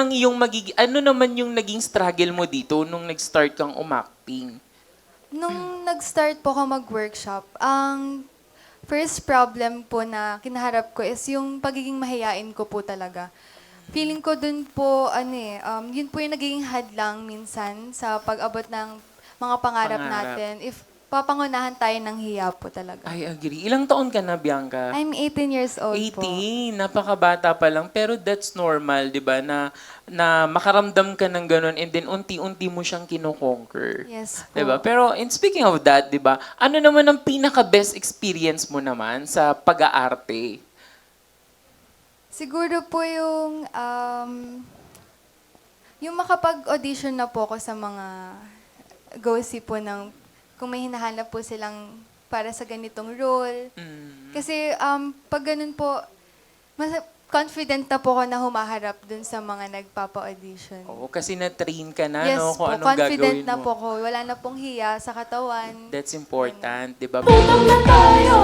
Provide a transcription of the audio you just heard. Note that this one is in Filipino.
Ang iyong ano naman yung naging struggle mo dito nung nag-start kang umacting? Nung nag-start po ako mag-workshop, ang first problem po na kinaharap ko is yung pagiging mahiyain ko po talaga. Feeling ko dun po, yun po yung nagiging hadlang minsan sa pag-abot ng mga pangarap Pangarap. natin. If papangunahan tayo ng hiya po talaga. I agree. Ilang taon ka na, Bianca? I'm 18 years old po. 18, napakabata pa lang. Pero that's normal, di ba? Na makaramdam ka ng ganun and then unti-unti mo siyang kino-conquer. Yes po. Di ba? Pero speaking of that, di ba? Ano naman ang pinaka-best experience mo naman sa pag-aarte? Siguro po yung makapag-audition na po ako sa mga go-see po ng kung may hinahanap po silang para sa ganitong role. Kasi pag ganun po, mas confident na po ako na humaharap dun sa mga nagpapa-audition. Oo, kasi na-train ka na, Yes no? po, Kung anong confident gagawin na mo. po ako. Wala na pong hiya sa katawan. That's important, di ba? Utang na tayo